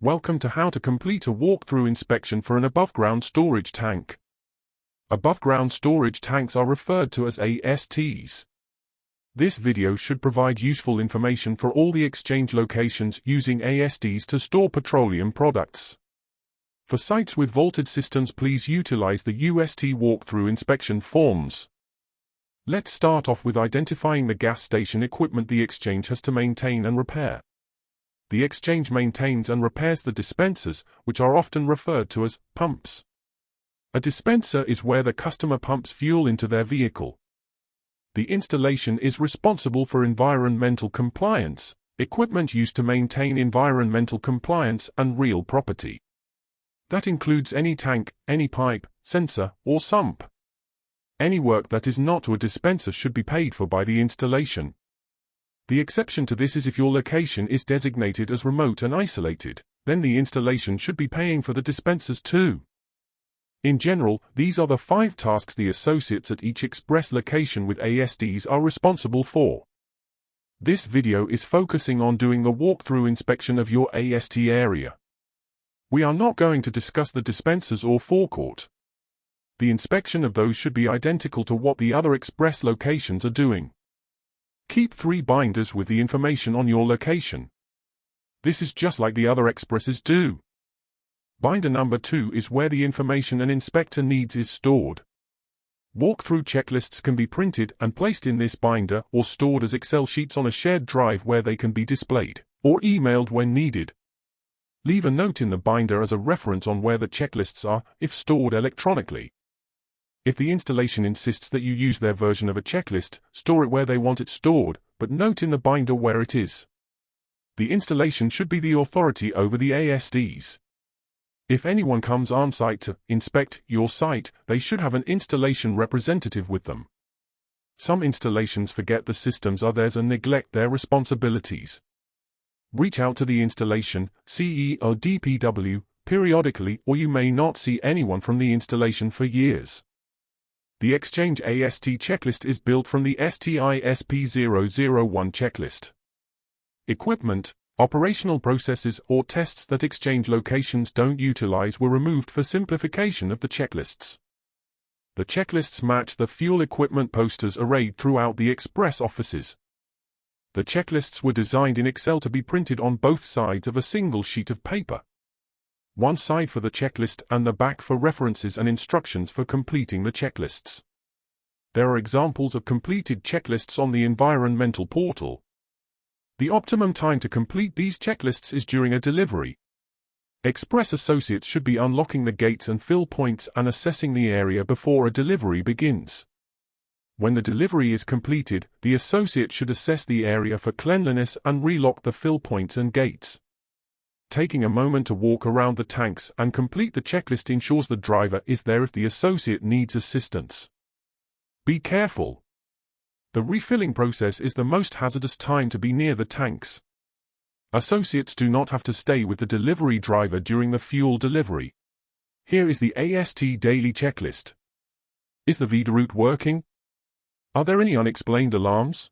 Welcome to how to complete a walkthrough inspection for an above-ground storage tank. Above-ground storage tanks are referred to as ASTs. This video should provide useful information for all the exchange locations using ASTs to store petroleum products. For sites with vaulted systems, please utilize the UST Walkthrough Inspection forms. Let's start off with identifying the gas station equipment the exchange has to maintain and repair. The exchange maintains and repairs the dispensers, which are often referred to as pumps. A dispenser is where the customer pumps fuel into their vehicle. The installation is responsible for environmental compliance, equipment used to maintain environmental compliance and real property. That includes any tank, any pipe, sensor, or sump. Any work that is not to a dispenser should be paid for by the installation. The exception to this is if your location is designated as remote and isolated, then the installation should be paying for the dispensers too. In general, these are the 5 tasks the associates at each express location with ASTs are responsible for. This video is focusing on doing the walkthrough inspection of your AST area. We are not going to discuss the dispensers or forecourt. The inspection of those should be identical to what the other express locations are doing. Keep 3 binders with the information on your location. This is just like the other expresses do. Binder number 2 is where the information an inspector needs is stored. Walkthrough checklists can be printed and placed in this binder or stored as Excel sheets on a shared drive where they can be displayed or emailed when needed. Leave a note in the binder as a reference on where the checklists are, if stored electronically. If the installation insists that you use their version of a checklist, store it where they want it stored, but note in the binder where it is. The installation should be the authority over the ASTs. If anyone comes on site to inspect your site, they should have an installation representative with them. Some installations forget the systems are theirs and neglect their responsibilities. Reach out to the installation, CE or DPW, periodically, or you may not see anyone from the installation for years. The Exchange AST checklist is built from the STISP001 checklist. Equipment, operational processes or tests that exchange locations don't utilize were removed for simplification of the checklists. The checklists match the fuel equipment posters arrayed throughout the express offices. The checklists were designed in Excel to be printed on both sides of a single sheet of paper. One side for the checklist and the back for references and instructions for completing the checklists. There are examples of completed checklists on the environmental portal. The optimum time to complete these checklists is during a delivery. Express associates should be unlocking the gates and fill points and assessing the area before a delivery begins. When the delivery is completed, the associate should assess the area for cleanliness and relock the fill points and gates. Taking a moment to walk around the tanks and complete the checklist ensures the driver is there if the associate needs assistance. Be careful. The refilling process is the most hazardous time to be near the tanks. Associates do not have to stay with the delivery driver during the fuel delivery. Here is the AST daily checklist. Is the VIDA route working? Are there any unexplained alarms?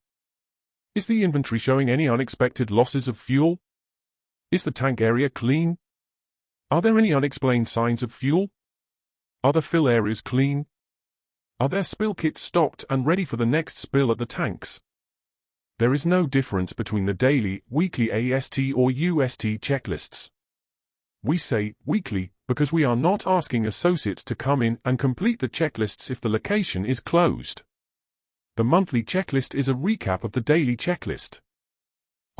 Is the inventory showing any unexpected losses of fuel? Is the tank area clean? Are there any unexplained signs of fuel? Are the fill areas clean? Are there spill kits stocked and ready for the next spill at the tanks? There is no difference between the daily, weekly AST or UST checklists. We say weekly because we are not asking associates to come in and complete the checklists if the location is closed. The monthly checklist is a recap of the daily checklist.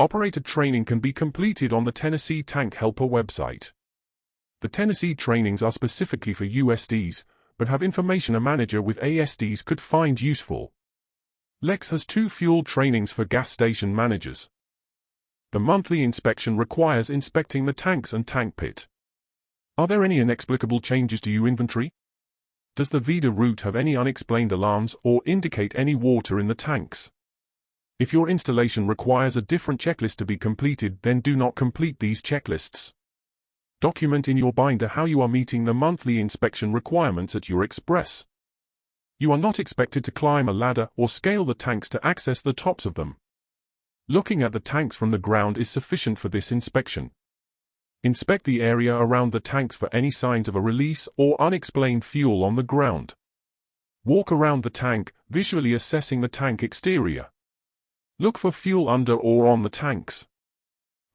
Operator training can be completed on the Tennessee Tank Helper website. The Tennessee trainings are specifically for USTs, but have information a manager with ASTs could find useful. Lex has 2 fuel trainings for gas station managers. The monthly inspection requires inspecting the tanks and tank pit. Are there any inexplicable changes to your inventory? Does the VIDA route have any unexplained alarms or indicate any water in the tanks? If your installation requires a different checklist to be completed, then do not complete these checklists. Document in your binder how you are meeting the monthly inspection requirements at your express. You are not expected to climb a ladder or scale the tanks to access the tops of them. Looking at the tanks from the ground is sufficient for this inspection. Inspect the area around the tanks for any signs of a release or unexplained fuel on the ground. Walk around the tank, visually assessing the tank exterior. Look for fuel under or on the tanks.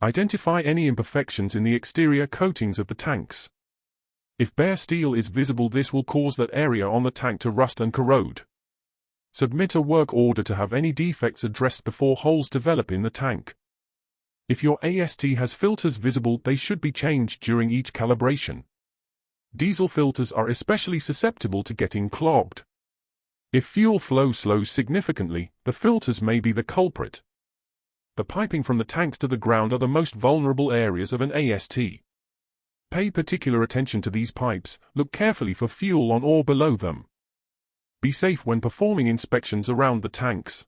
Identify any imperfections in the exterior coatings of the tanks. If bare steel is visible, this will cause that area on the tank to rust and corrode. Submit a work order to have any defects addressed before holes develop in the tank. If your AST has filters visible, they should be changed during each calibration. Diesel filters are especially susceptible to getting clogged. If fuel flow slows significantly, the filters may be the culprit. The piping from the tanks to the ground are the most vulnerable areas of an AST. Pay particular attention to these pipes, look carefully for fuel on or below them. Be safe when performing inspections around the tanks.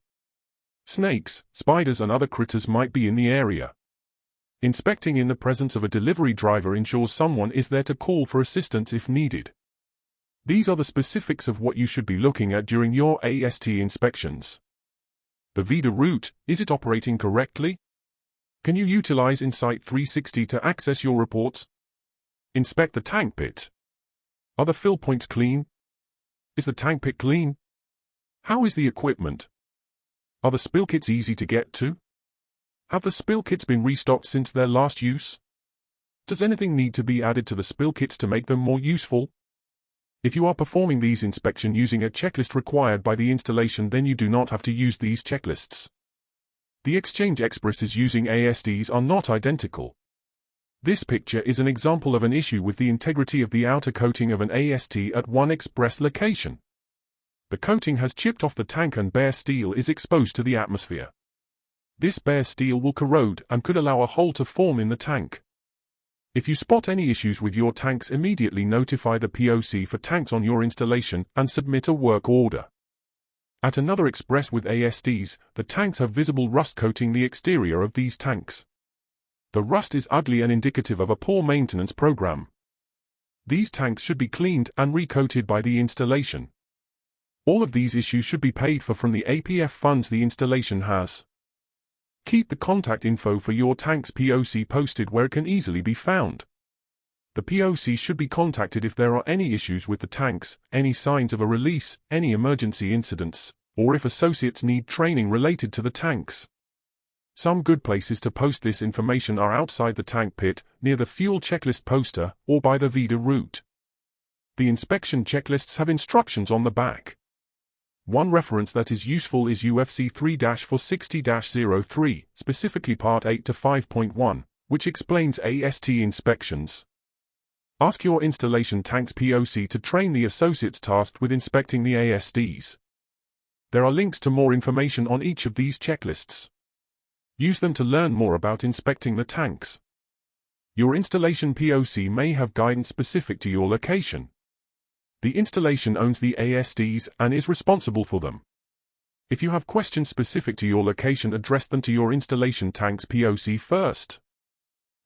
Snakes, spiders and other critters might be in the area. Inspecting in the presence of a delivery driver ensures someone is there to call for assistance if needed. These are the specifics of what you should be looking at during your AST inspections. The VIDA route, is it operating correctly? Can you utilize Insight 360 to access your reports? Inspect the tank pit. Are the fill points clean? Is the tank pit clean? How is the equipment? Are the spill kits easy to get to? Have the spill kits been restocked since their last use? Does anything need to be added to the spill kits to make them more useful? If you are performing these inspections using a checklist required by the installation, then you do not have to use these checklists. The Exchange Expresses using ASTs are not identical. This picture is an example of an issue with the integrity of the outer coating of an AST at one express location. The coating has chipped off the tank and bare steel is exposed to the atmosphere. This bare steel will corrode and could allow a hole to form in the tank. If you spot any issues with your tanks, immediately notify the POC for tanks on your installation and submit a work order. At another express with ASTs, the tanks have visible rust coating the exterior of these tanks. The rust is ugly and indicative of a poor maintenance program. These tanks should be cleaned and recoated by the installation. All of these issues should be paid for from the APF funds the installation has. Keep the contact info for your tank's POC posted where it can easily be found. The POC should be contacted if there are any issues with the tanks, any signs of a release, any emergency incidents, or if associates need training related to the tanks. Some good places to post this information are outside the tank pit, near the fuel checklist poster, or by the VIDA route. The inspection checklists have instructions on the back. One reference that is useful is UFC 3-460-03, specifically Part 8 to 5.1, which explains AST inspections. Ask your installation tank's POC to train the associates tasked with inspecting the ASTs. There are links to more information on each of these checklists. Use them to learn more about inspecting the tanks. Your installation POC may have guidance specific to your location. The installation owns the ASTs and is responsible for them. If you have questions specific to your location, address them to your installation tank's POC first.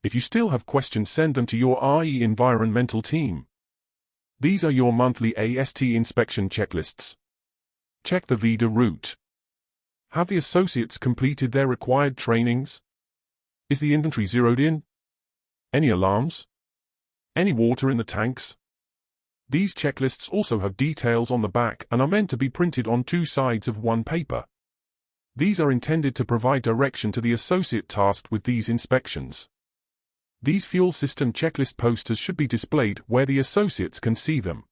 If you still have questions, send them to your RE environmental team. These are your monthly AST inspection checklists. Check the VIDA route. Have the associates completed their required trainings? Is the inventory zeroed in? Any alarms? Any water in the tanks? These checklists also have details on the back and are meant to be printed on two sides of one paper. These are intended to provide direction to the associate tasked with these inspections. These fuel system checklist posters should be displayed where the associates can see them.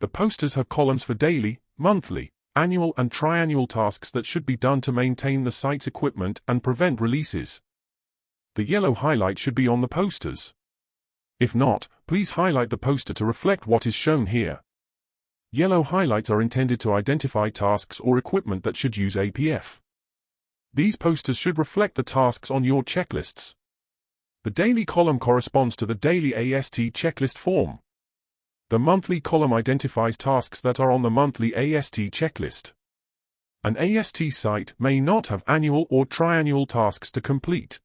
The posters have columns for daily, monthly, annual and triannual tasks that should be done to maintain the site's equipment and prevent releases. The yellow highlight should be on the posters. If not, please highlight the poster to reflect what is shown here. Yellow highlights are intended to identify tasks or equipment that should use APF. These posters should reflect the tasks on your checklists. The daily column corresponds to the daily AST checklist form. The monthly column identifies tasks that are on the monthly AST checklist. An AST site may not have annual or triannual tasks to complete.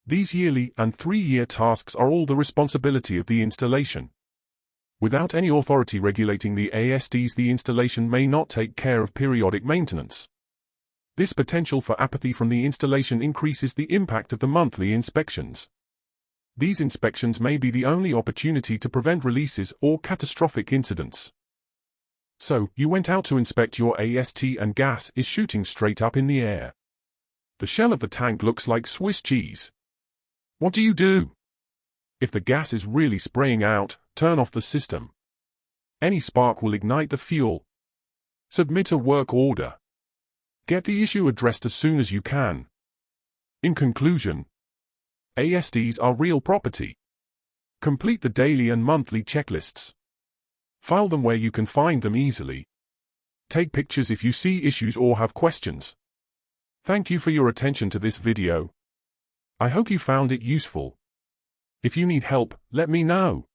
These yearly and 3-year tasks are all the responsibility of the installation. Without any authority regulating the ASTs, the installation may not take care of periodic maintenance. This potential for apathy from the installation increases the impact of the monthly inspections. These inspections may be the only opportunity to prevent releases or catastrophic incidents. So, you went out to inspect your AST and gas is shooting straight up in the air. The shell of the tank looks like Swiss cheese. What do you do? If the gas is really spraying out, turn off the system. Any spark will ignite the fuel. Submit a work order. Get the issue addressed as soon as you can. In conclusion, ASTs are real property. Complete the daily and monthly checklists. File them where you can find them easily. Take pictures if you see issues or have questions. Thank you for your attention to this video. I hope you found it useful. If you need help, let me know.